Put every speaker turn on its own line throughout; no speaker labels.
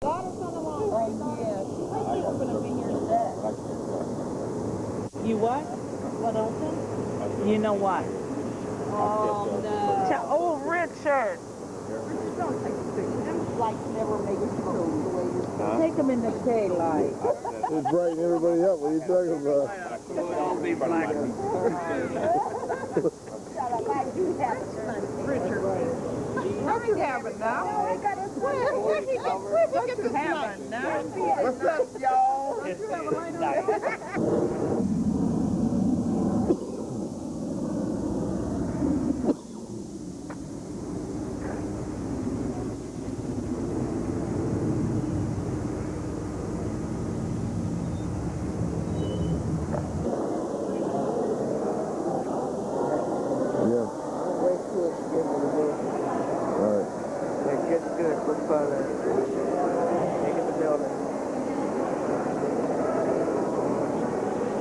You what? What open? You know what? Oh, no. Oh, Richard. Like never make it through the way you take them in the daylight.
It's brighten everybody up. What are you talking about?
Don't be black.
Richard. What you having now? What you having now?
What's up, y'all?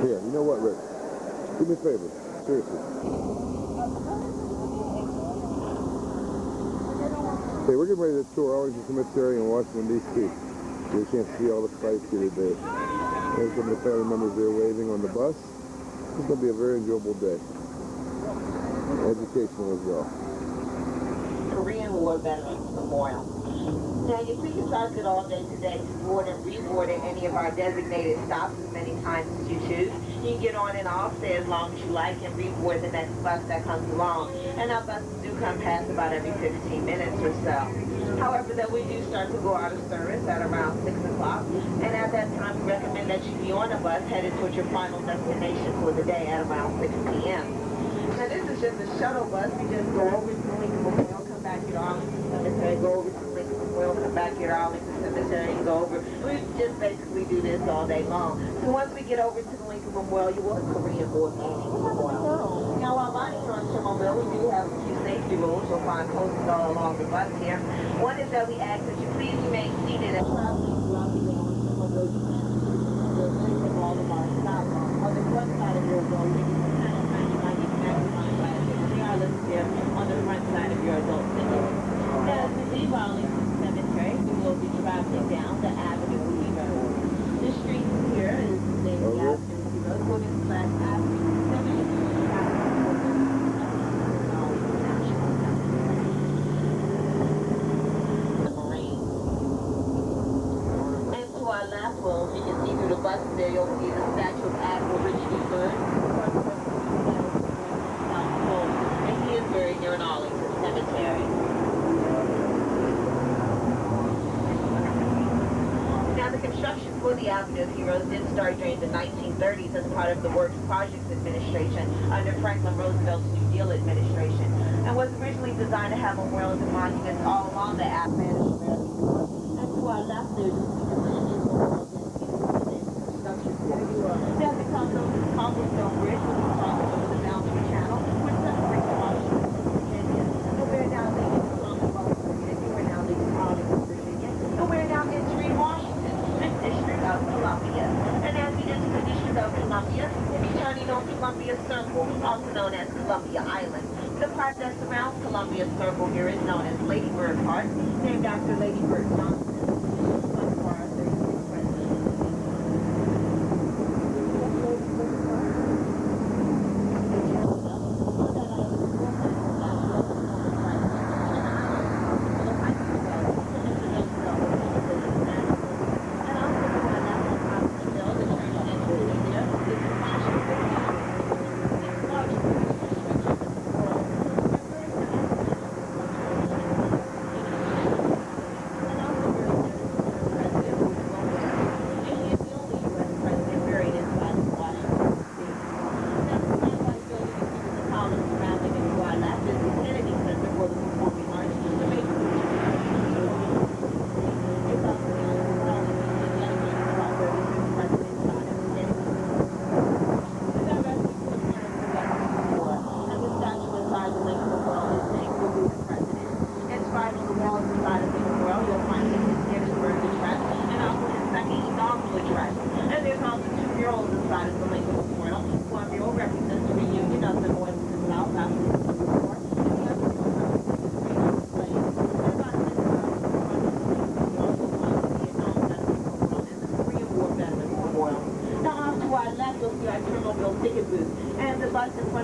Here, you know what, Rick? Do me a favor. Seriously. Hey, we're getting ready to tour Arlington Cemetery in Washington, D.C. We can't see all the sights here today. There's some of the family members there waving on the bus. It's going to be a very enjoyable day. Educational as well.
Korean War Veterans Memorial. Now, you can target all day today to board and reboard at any of our designated stops as many times as you choose. You can get on and off, stay as long as you like, and reboard the next bus that comes along. And our buses do come past about every 15 minutes or so. However, that we do start to go out of service at around 6 o'clock. And at that time, we recommend that you be on a bus headed towards your final destination for the day at around 6 p.m. Now, this is just a shuttle bus. We just go over to Lincoln Memorial, come back to Arlington Cemetery, go over to Lincoln Memorial, come back here to Arlington Cemetery, and go over. We just basically do this all day long. So once we get over to the Lincoln Memorial, you will the Korean War Veterans Memorial. Now, while monitoring Shimomville, we do have a few safety rules. You'll find posters all along the bus here. One is that we ask that you please remain seated and traveling throughout the day on Shimomville. You can all of our stops on the front side of your road. On the front side of your adult ticket. As we leave Arlington Cemetery, we will be traveling down the Avenue of Heroes. The street here is named the Avenue of Heroes, moving slash Avenue 70. And to our left, well, you can see through the bus there, you'll see the statue of Admiral Richard Byrd. Here in Arlington Cemetery. Now, the construction for the Avenue of Heroes did start during the 1930s as part of the Works Projects Administration under Franklin Roosevelt's New Deal administration, and was originally designed to have memorials and monuments all along the Avenue. And to our left, there's construction. There's the cobblestone bridge, which is crossing over the Boundary Channel, which separates Washington. We're now leaving Arlington, Virginia, and we're now entering Washington, the District of Columbia. And as we enter the District of Columbia, we'll be turning on Columbia Circle, also known as Columbia Island. The part that surrounds Columbia Circle here is known as Lady Bird Park, named after Lady Bird Johnson.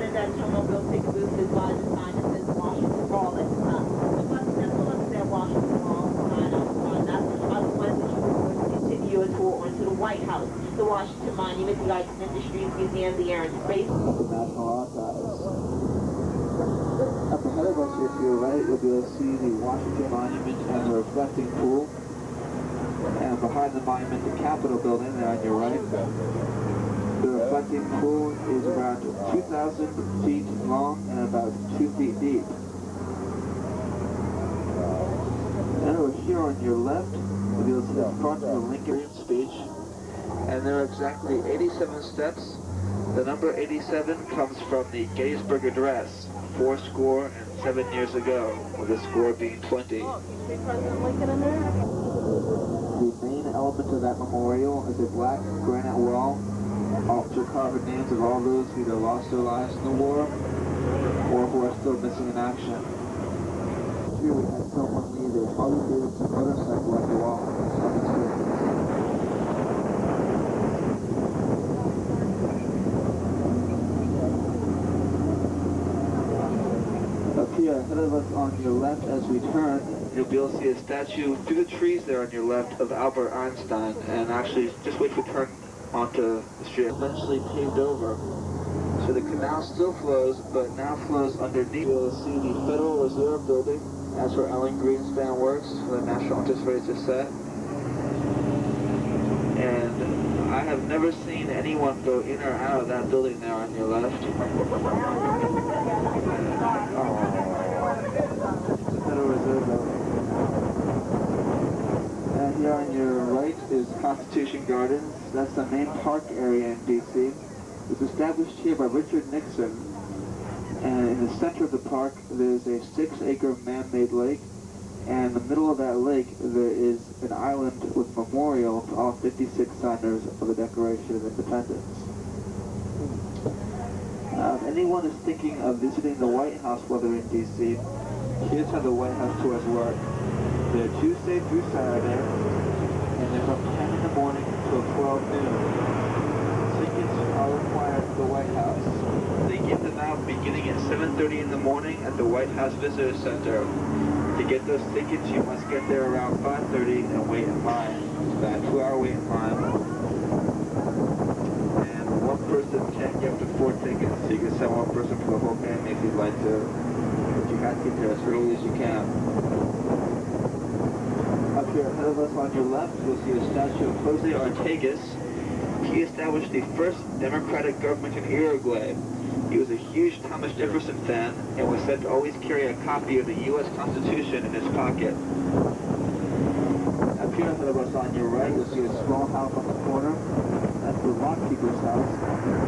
at that terminal ticket booth is by the sign that says Washington Mall at the top. The bus that will up that Washington Mall sign on that are the ones that you will continue your tour onto the White House, the Washington Monument, the Arts and Industries Museum, the Air and Space.
The National Archives. Up ahead of us, if you're right, you'll be able to see the Washington Monument and the reflecting pool. And behind the monument, the Capitol building there on your right. The reflecting pool is around 2,000 feet long and about 2 feet deep. And over here on your left, you'll be able to see the front of the Lincoln speech. And there are exactly 87 steps. The number 87 comes from the Gettysburg Address, 407 years ago, with the score being 20.
President Lincoln in there?
The main element of that memorial is a black granite wall, to carve the names of all those who either lost their lives in the war or who are still missing in action. Here we had someone leave a Harley-Davidson motorcycle at the wall. Up here ahead of us on your left as we turn, you'll be able to see a statue through the trees there on your left of Albert Einstein, and actually just wait to turn onto the street, eventually paved over. So the canal still flows, but now flows underneath. You'll see the Federal Reserve Building. That's where Ellen Greenspan works, where the national interest rates are set. And I have never seen anyone go in or out of that building there on your left. Federal Reserve Building. And here on your right is Constitution Gardens. That's the main park area in D.C. It was established here by Richard Nixon. And in the center of the park, there's a 6-acre man-made lake. And in the middle of that lake, there is an island with memorial to all 56 signers of the Declaration of Independence. If anyone is thinking of visiting the White House while they're in D.C., here's how the White House tours work. They're Tuesday through Saturday, and they're from 10 in the morning till 12 noon. Tickets are required at the White House. They give them out beginning at 7:30 in the morning at the White House Visitor Center. To get those tickets, you must get there around 5:30 and wait in line. It's about a 2-hour wait in line. And one person can't get up to 4 tickets, so you can send one person for the whole family if you'd like to. But you have to get there as early as you can. Up here ahead of us on your left, you'll see a statue of Jose Ortegas. He established the first democratic government in Uruguay. He was a huge Thomas Jefferson fan and was said to always carry a copy of the U.S. Constitution in his pocket. Up here ahead of us on your right, you'll see a small house on the corner. That's the lockkeeper's house.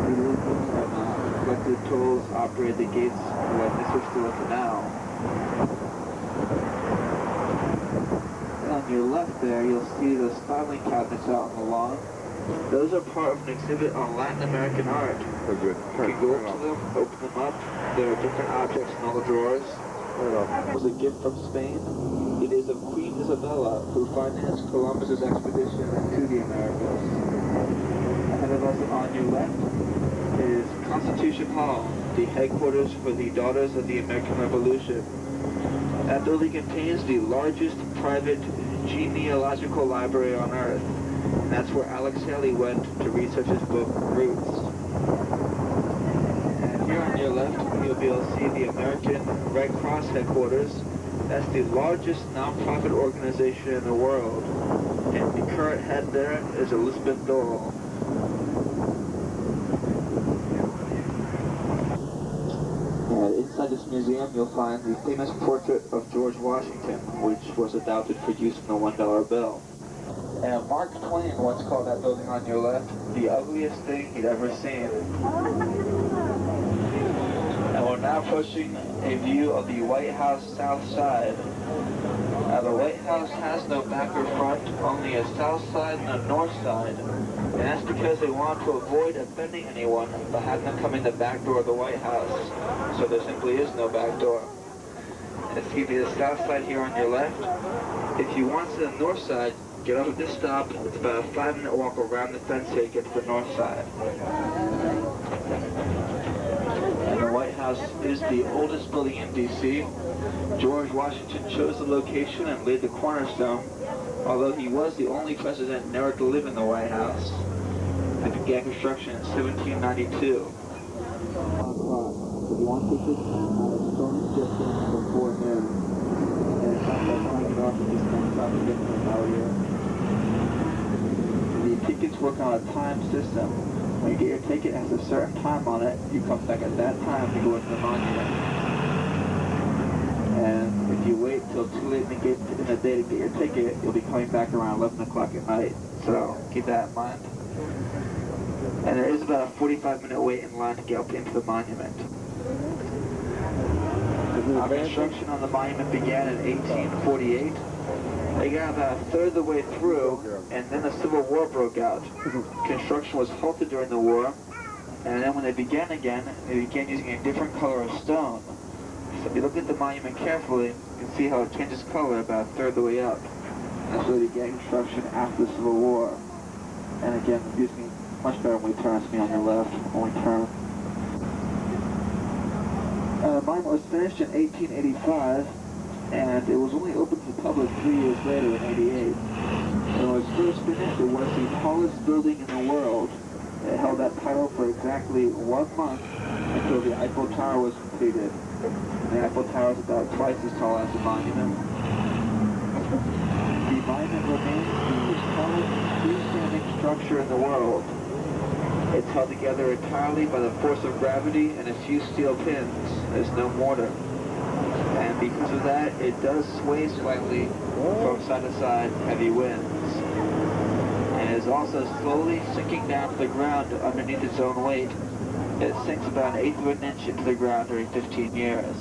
He lived in collected tolls, operated the gates when this was still a canal. On your left there, you'll see the filing cabinets out on the lawn. Those are part of an exhibit on Latin American art.
So good.
You can go up to them, open them up. There are different objects in all the drawers. It was a gift from Spain. It is of Queen Isabella, who financed Columbus's expedition to the Americas. Ahead of us on your left is Constitution Hall, the headquarters for the Daughters of the American Revolution. That building contains the largest private genealogical library on Earth. And that's where Alex Haley went to research his book, Roots. And here on your left, you'll be able to see the American Red Cross headquarters. That's the largest non-profit organization in the world. And the current head there is Elizabeth Dole. Inside this museum, you'll find the famous portrait of George Washington, which was adopted for use in the $1 bill. And Mark Twain once called that building on your left the ugliest thing he'd ever seen. And we're now approaching a view of the White House south side. Now the White House has no back or front, only a south side and a north side. And that's because they want to avoid offending anyone by having them come in the back door of the White House. So there simply is no back door. And it's going to be the south side here on your left. If you want to the north side, get off at this stop. It's about a 5-minute walk around the fence here to get to the north side. And the House is the oldest building in D.C. George Washington chose the location and laid the cornerstone, although he was the only president never to live in the White House. It began construction in 1792. If you want pictures, stone distance before noon. And it's not that time off if you spend time to get to about here. The tickets work on a time system. When you get your ticket, it has a certain time on it. You come back at that time to go into the monument. And if you wait till too late in the day to get your ticket, you'll be coming back around 11 o'clock at night. So keep that in mind. And there is about a 45-minute wait in line to get up into the monument. Construction on the monument began in 1848. They got about a third of the way through, and then the Civil War broke out. Construction was halted during the war, and then when they began again, they began using a different color of stone. So if you look at the monument carefully, you can see how it changes color about a third of the way up. And so they began construction after the Civil War. And again, the view's much better when we turn. It's me on your left when we turn. The monument was finished in 1885. And it was only opened to the public 3 years later in 88. When it was first finished, it was the tallest building in the world. It held that title for exactly 1 month until the Eiffel Tower was completed. And the Eiffel Tower is about twice as tall as the monument. The monument remains the tallest freestanding structure in the world. It's held together entirely by the force of gravity and a few steel pins. There's no mortar. And because of that, it does sway slightly from side to side, heavy winds. And it is also slowly sinking down to the ground underneath its own weight. It sinks about 1/8 of an inch into the ground during 15 years.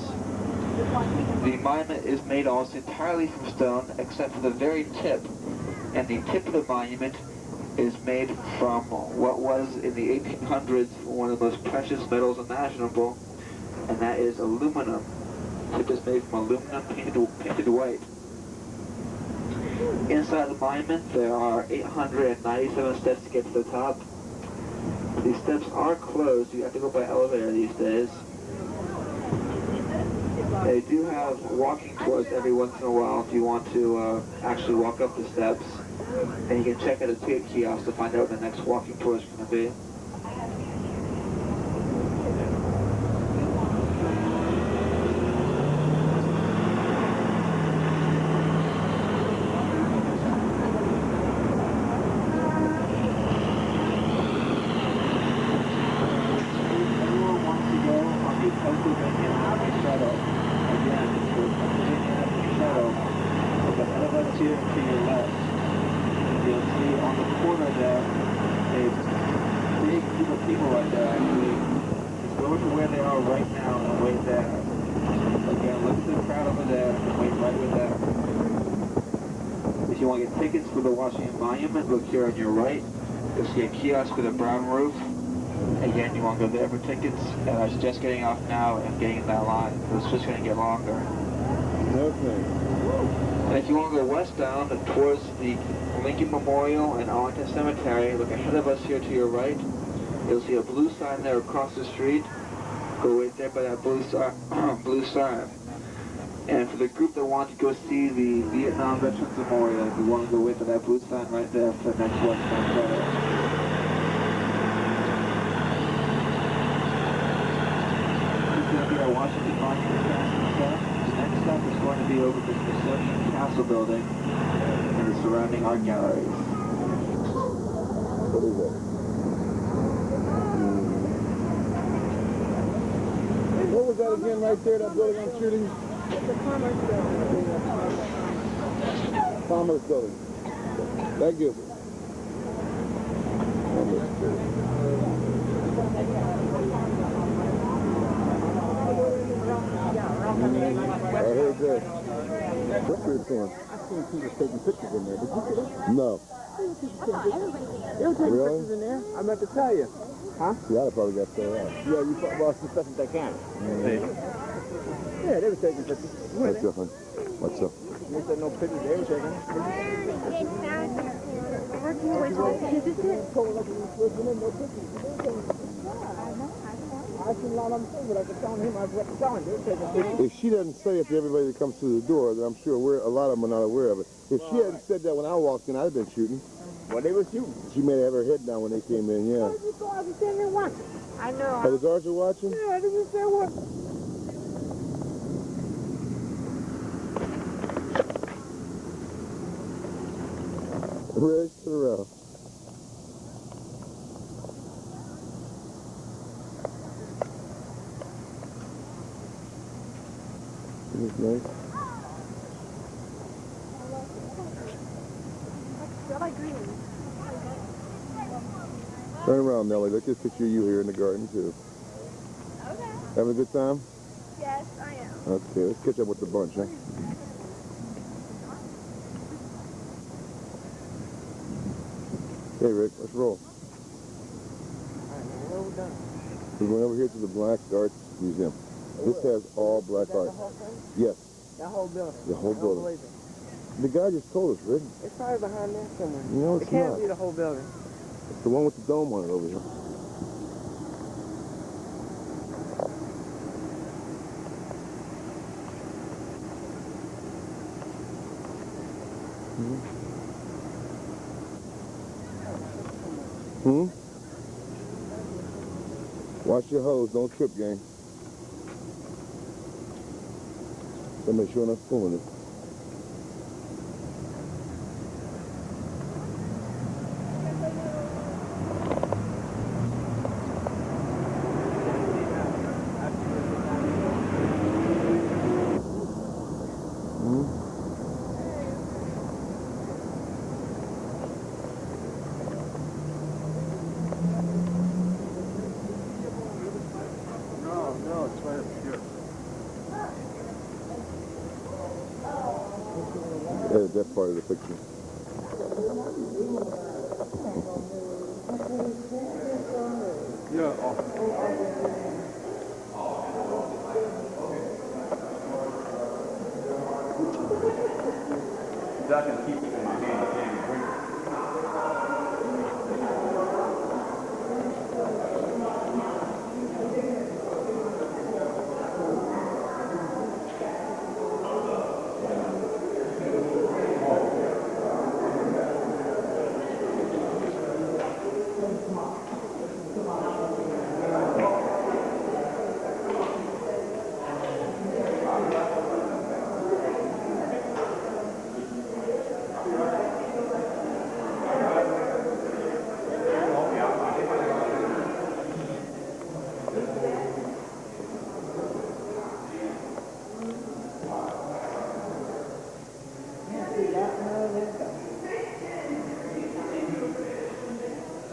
The monument is made almost entirely from stone, except for the very tip. And the tip of the monument is made from what was, in the 1800s, one of the most precious metals imaginable, and that is aluminum. The tip is made from aluminum painted white. Inside the monument, there are 897 steps to get to the top. These steps are closed. You have to go by elevator these days. They do have walking tours every once in a while if you want to actually walk up the steps. And you can check at a ticket kiosk to find out when the next walking tour is going to be. If you want to get tickets for the Washington Monument, look here on your right. You'll see a kiosk with a brown roof. Again, you want to go there for tickets. And I was just getting off now and getting in that line. It's just going to get longer.
Okay.
And if you want to go westbound towards the Lincoln Memorial and Arlington Cemetery, look ahead of us here to your right. You'll see a blue sign there across the street. Go right there by that blue sign. And for the group that want to go see the Vietnam Veterans Memorial, if you want to go wait for that blue sign right there for the next westbound photo. This is going to be our Washington Monument Castle stop. The next stop is going to be over the Smithsonian Castle building and the surrounding art galleries.
What is it? What was that again right there, that building I'm shooting?
The Commerce Building.
Commerce Building. Thank you. Commerce Building. I heard that. What's your saying?
I've seen people taking pictures in there. Did you see that?
No.
They were taking
Really?
pictures in there. I meant to tell you. Huh?
Yeah, I probably got that out.
Yeah, you well, it's the stuff that they can. Yeah, they were taking pictures.
What's up, hon? What's up?
They said no pictures, they were taking. I I seen a lot of them too, but I was telling him I was telling you.
If she doesn't say it to everybody that comes through the door, then I'm sure a lot of them are not aware of it. If she hadn't said that when I walked in, I'd have been shooting.
Well, they were shooting.
She may have her head down when they came in, yeah.
Why did you go out and stand there watching?
I know.
Oh, the guards are watching?
Yeah, I didn't say what.
Reg to the rail. Isn't this nice?
I like green.
Turn around, Nellie. Let's just picture you here in the garden, too.
Okay.
Having a good time?
Yes, I am.
Okay, let's catch up with the bunch, huh? Hey, Rick, let's roll. We went over here to the Black Arts Museum. This has all black art. Yes.
That whole building.
The whole building. The guy just told us, Rick.
It's probably behind there somewhere.
No, it's
It can't
not.
be the whole building.
It's the one with the dome on it over here. Hmm? Watch your hose, don't trip, gang. Somebody sure enough pulling it. Edit that part of the picture.
I can keep it in my hand. I can't bring it.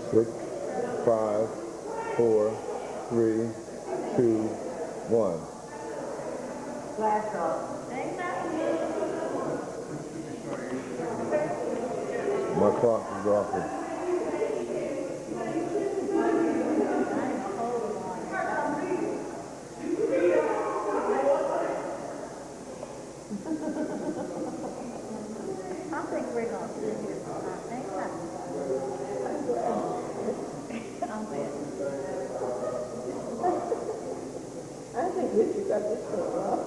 Six, 5, 4, 3, 2, 1.
Blast off.
My clock is off.
I think we're going to sit here for I'm glad.
I think Richard got this one wrong.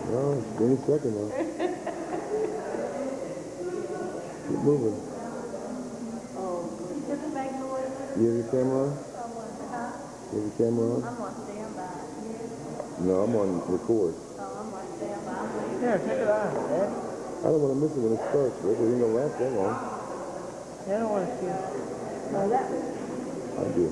No, it's any second now. Keep moving. You have your camera on? You have your camera on?
I'm on standby.
No, I'm on record.
Oh, I'm on standby.
Yeah, check it out, Ed.
I don't want to miss it when it starts, Rick. It ain't gonna last that long.
Yeah, I don't want to see it.
No, that
I do.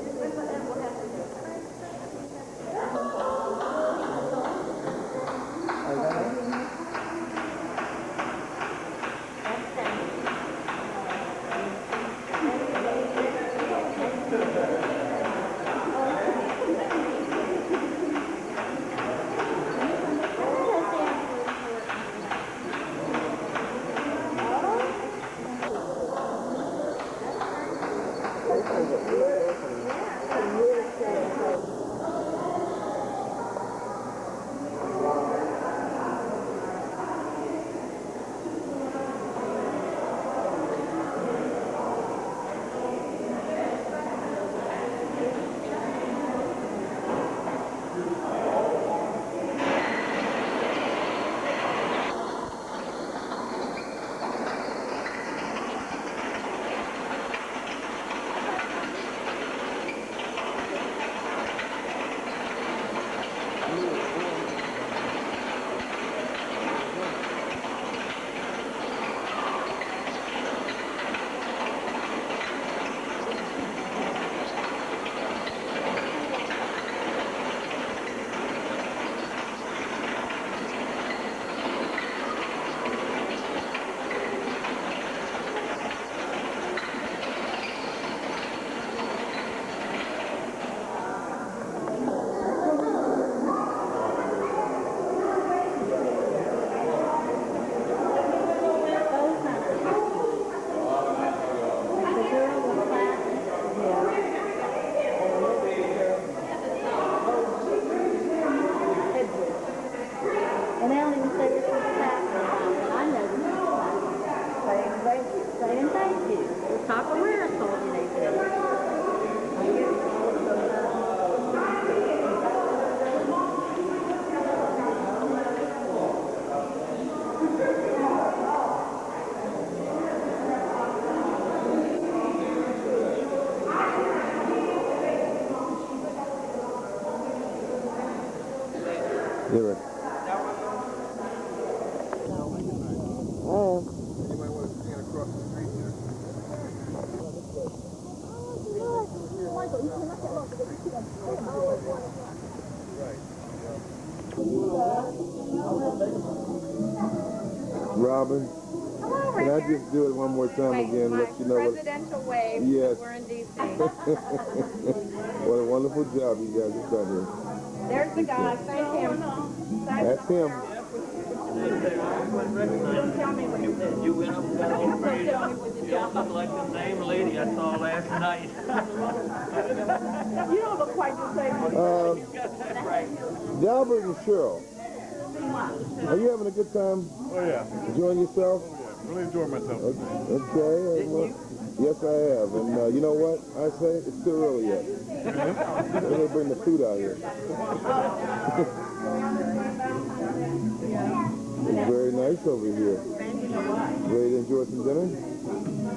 You're right. Oh. Robin, can I just do it one more time again? Let you know what.
Presidential wave.
Yes.
We're in D.C.
What a wonderful job you guys have done here.
There's the guy. Thank him.
That's him.
You went up and got all crazy. You don't look like the same lady I saw last night.
You don't look quite the same.
Delbert and Cheryl, are you having a good time?
Oh, yeah.
Enjoying yourself?
Oh, yeah. Really enjoying myself.
Okay. Well, yes, I have. And you know what I say? It's still early yet. They're going to bring the food out here. It's very nice over here. Ready to enjoy some dinner?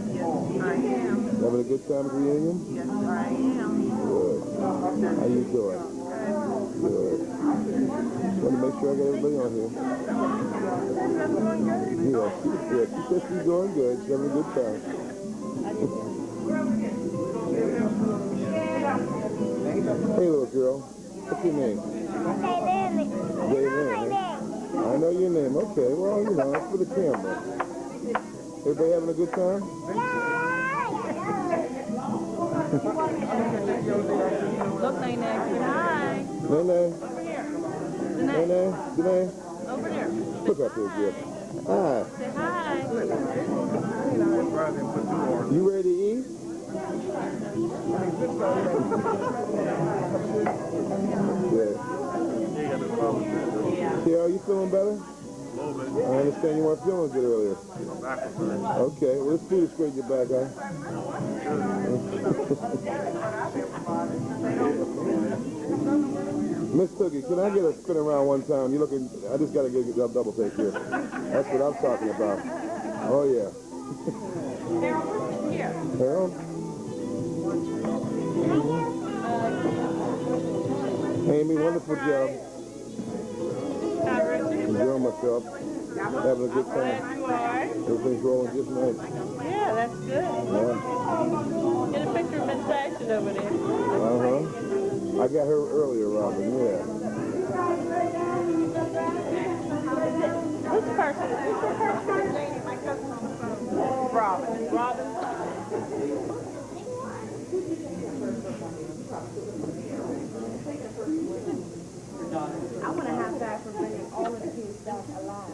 Yes, I am.
Having a good time at the reunion?
Yes, I am.
Good. How you doing? Good. Want to make sure I get everybody on here. Yeah, she says she's doing good. She's having a good time. Hey, little girl. What's your name? Jaylin. I know your name. Okay, well, you know, it's for the camera. Everybody having a good time?
Look, Nene. Hi.
Nene?
Over here.
Nene? Janae?
Over there.
Look up here, girl. Hi.
Say hi.
You ready to eat? Good. Carol, you feeling better? I understand you weren't feeling good earlier. Okay, well, this food is great your back, huh? Miss Tookie, can I get a spin around one time? You looking, I just got to get a double take here. That's what I'm talking about. Oh, yeah. Harold? Amy, wonderful job. Enjoying myself. Having a good time. Everything's rolling just nice.
Yeah, that's good.
Yeah.
Get a picture of Miss Fashion over there.
Uh-huh. I got her earlier, Robin, yeah.
Which person? Who's your person? My cousin on the phone. Robin. Robin?
I want to have that for bringing all of the kids back alive.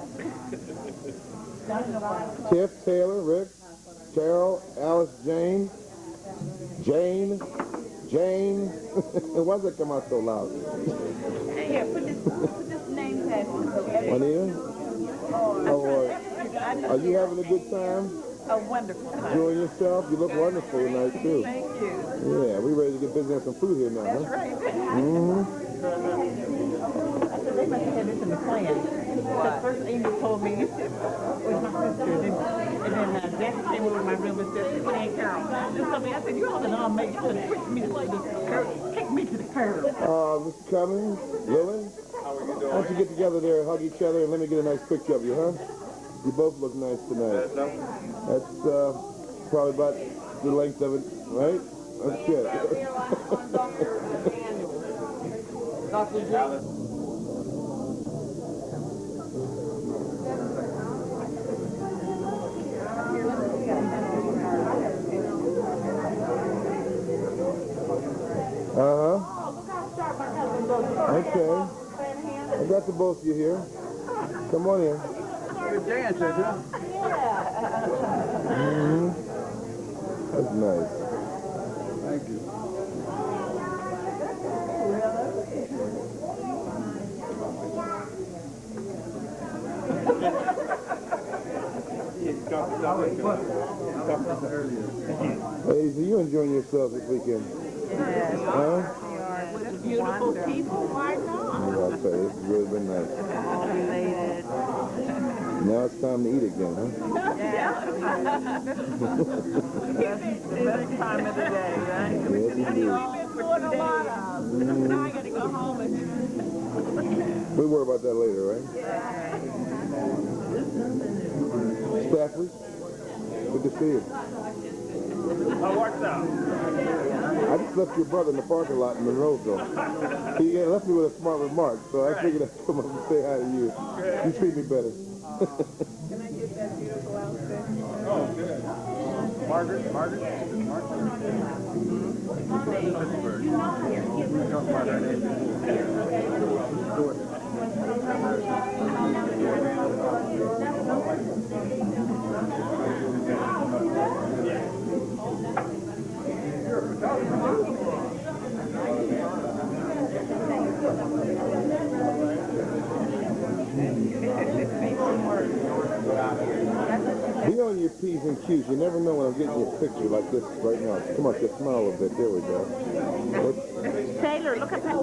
Tiff, Taylor, Rick, Carol, Alice, Jane. Why does it come out so loud?
Here, put this name tag on.
Anita? Oh, are you having a good time?
A wonderful time.
Enjoying yourself? You look wonderful tonight, too.
Thank you.
Yeah, we ready to get busy on some food here now,
That's
huh?
right.
Mm-hmm.
They must have had this in the plan. Because first Amy told me with my sister, and then Jackie came over to my room and said, "Hey, Carol." Just told me, I said, "You ought to know, mate. You ought to push me to the curb, kick me to the curb."
Mr. Cummings, Lily, why don't you get together there, hug each other, and let me get a nice picture of you, huh? You both look nice tonight. That's probably about the length of it, right? Okay.
Dr. Jones.
Uh-huh. Okay. I got the both of you here. Come on in.
Good dancers, huh?
Mm-hmm. That's nice.
Thank you.
Hey, so you enjoying yourself this weekend?
Yes.
Huh?
With beautiful people, why not?
Yeah, I'll tell you, it's really been nice.
All related.
Now it's time to eat again, huh?
Yeah. Best time of the day, right?
Yes, indeed.
We've been doing a lot of. Now I gotta go home and
We'll worry about that later, right? Stafford, good to see you.
How works out?
I just left your brother in the parking lot in Monroeville. He left me with a smart remark, so I figured I'd come up and say hi to you. You treat me better.
Can I get that beautiful outfit?
Oh, good. Margaret? Pittsburgh. We talked about her name before.
Be on your P's and Q's. You never know when I'm getting your picture like this right now. Come on, just smile a little bit. There we go.
Taylor, look at that.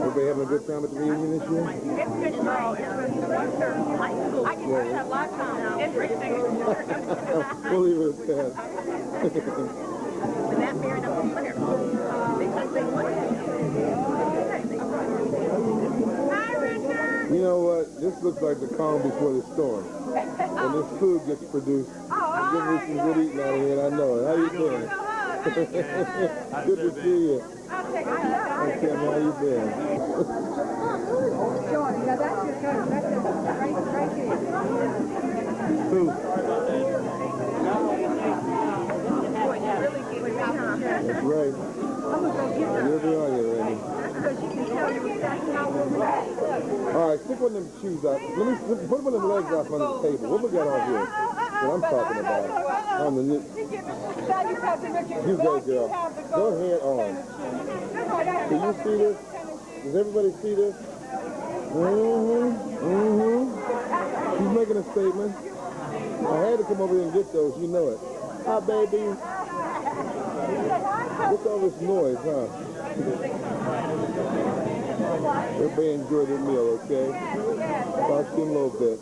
Everybody having a good time at the reunion this year?
It's good tomorrow. It's I can have lots of interesting.
We'll leave it at that.
But that beer doesn't clear. Because they wouldn't. Hi, Richard.
You know what? This looks like the calm before the storm. When this food gets produced, give me some good eating out of here, and I know it. How you doing? Good to see you. Okay, man, how you been? Who? That's right. You'll be on here, Randy. All right, stick one of them shoes up. Let me put one of them legs off on the table. What we got on here? What I'm talking about. On the new. You go, girl. Go ahead on. Can you see this? Does everybody see this? She's making a statement. I had to come over here and get those. You know it. Hi, baby. What's all this noise, huh? Everybody enjoy their meal, okay? Talk to you in a little bit.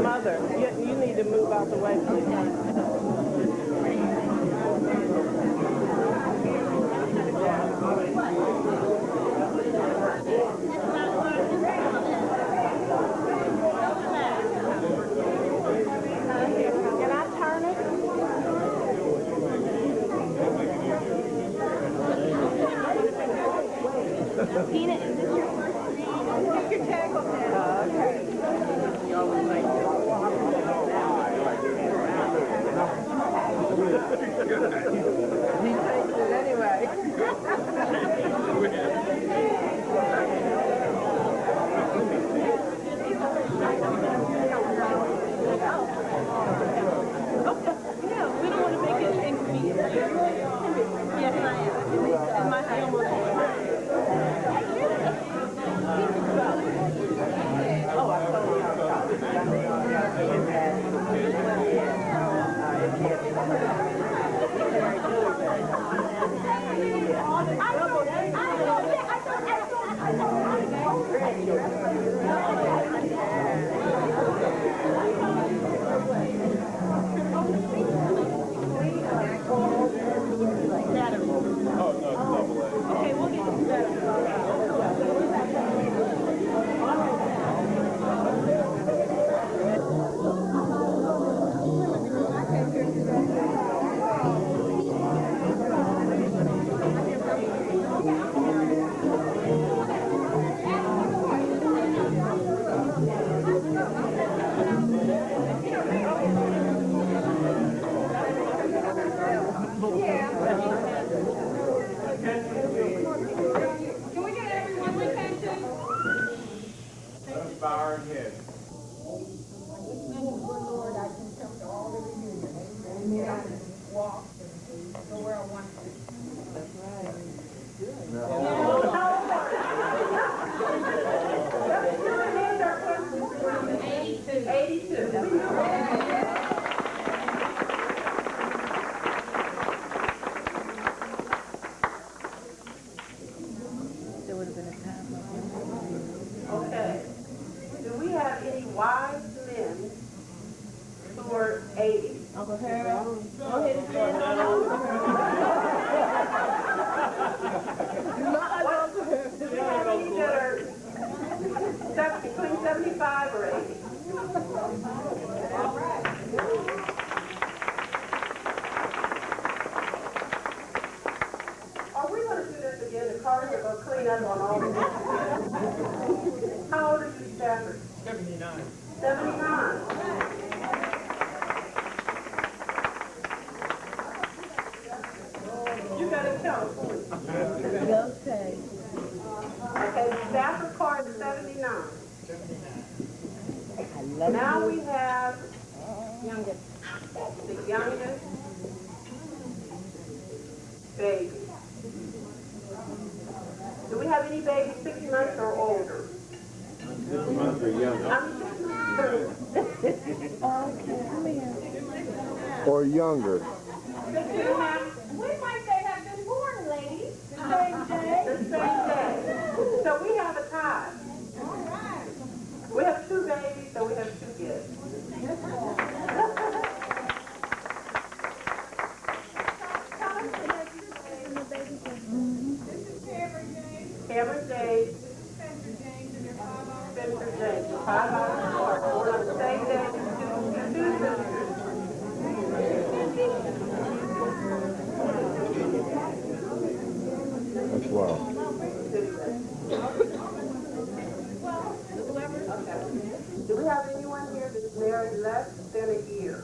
Mother, you need to move out the way, please. Can I turn it? Tina, is this your first read? Get your tag on that. Okay. You always like he takes it anyway. Yeah, we don't want to make it inconvenient. Yes, I am. And my home was oh, I totally understand. Okay. Do we have any wise men who are 80? Uncle Harold, go ahead and stand on up. Do we have any that are between 75 or 80? Are we going to do this again? The cars are going to clean up on all of this. How old are you, Stafford?
79.
79. You got to count. Okay. Okay, the Stafford car is 79. Now we have the youngest baby. Do we have any babies 6 months or older?
6 months or younger. Or younger.
We might say have been born, ladies. The same day. The same day. So we have a tie. All right. We have 2 babies, so we have 2 gifts. Cameron James. Spencer James. 5 hours apart. Born on the same day. 2 sisters.
That's wild.
Okay. Do we have anyone here that's married less than a year?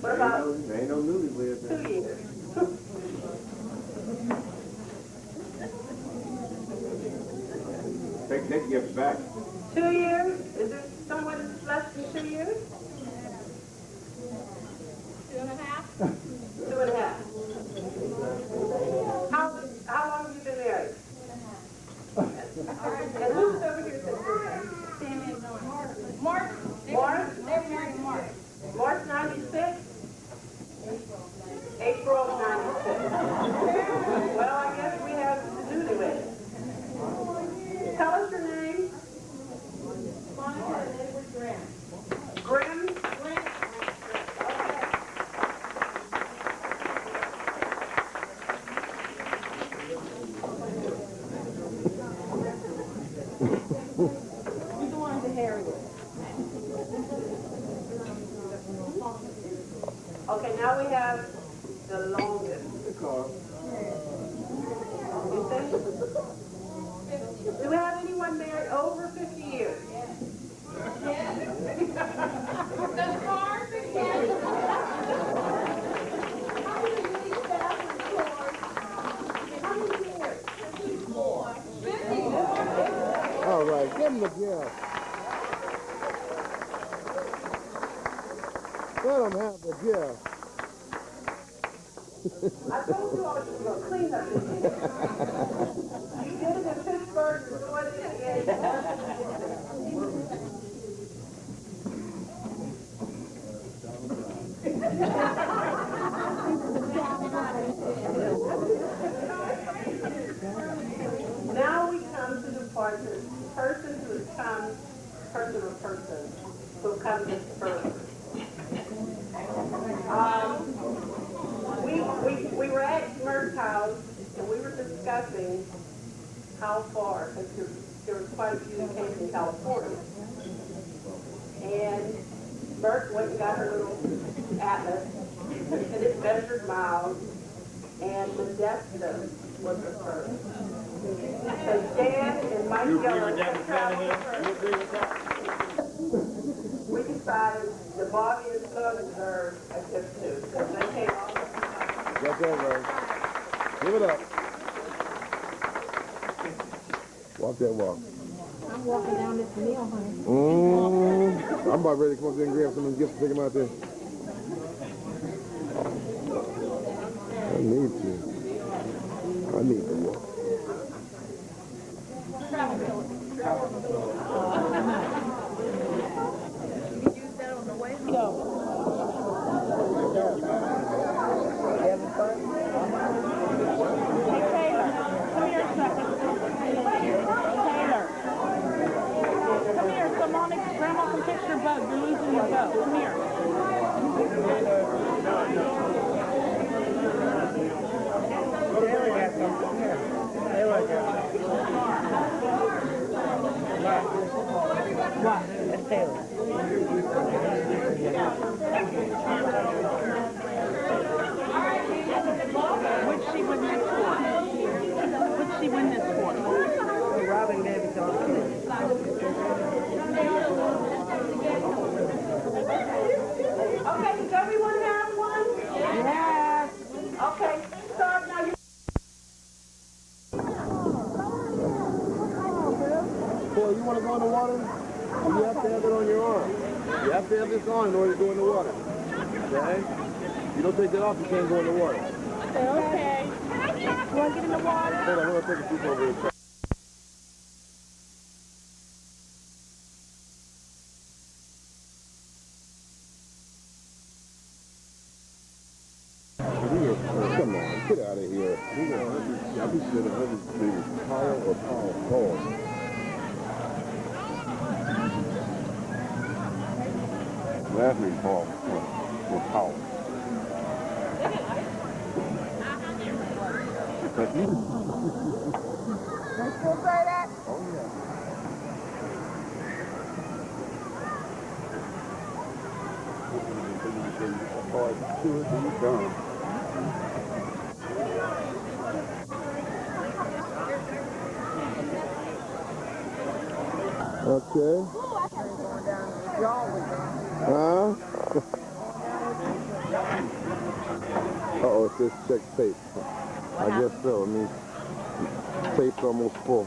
What about
There ain't no newlyweds
2
there.
years?
Take that gift back.
2 years? Is there someone that's less than 2 years? 2.5? 2.5. How long have you been married? And who's over here? March. March? They were married in March. March 96? April of 96. Well, I guess we have to do with it. Tell us your name. Monica and Edward Graham. Graham? Graham. You're the one to Harriet. Okay, now we have the longest. You think? Do we have anyone married over 50 years? Yes. The cars again. How many years back in the cars? How many years? 54. 54.
All right, give him the gift. Let him have the gift.
I told you all you were going to clean up this thing. You did it in Pittsburgh, you're doing it again. Now we come to the part that person who has come, person or persons who have come this further. We were at Merck's house and we were discussing how far, because there was quite a few that came from California. And Merck went and got her little atlas and it measured miles, and Modesto was the first. So Dan and Mike Young traveled first. We decided the Bobby and Son deserved a gift too, because they came all the way.
Got that right. Give it up. Walk that walk.
I'm walking down this meal, honey.
I'm about ready to come up there and grab some of these gifts and take them out there. I need to walk.
Having fun?
You're losing your boat. Come here. There we go. Come here. There we go. What? It's Taylor. What'd she win this for? What'd she win this for? Robin gave it to her.
Okay, does everyone have one?
Yes.
Okay, start now.
Boy, you want to go in the water? You have to have it on your arm. You have to have this on in order to go in the water. Okay? You don't take that off, you can't go in the water.
Okay. You want to get in the water?
Hold on, I'm going to take a peek over here. Come on, get out of here. I'll be sure the other name is Kyle or Paul. Last name Paul or Paul. But you
still say that?
Oh yeah. Okay. Huh? Uh-oh, it says check tape. I guess so. I mean, tape's almost full.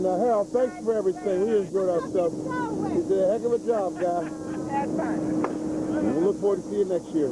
Harold, thanks for everything. We enjoyed ourselves. You did a heck of a job, guy.
That's fine.
We look forward to seeing you next year.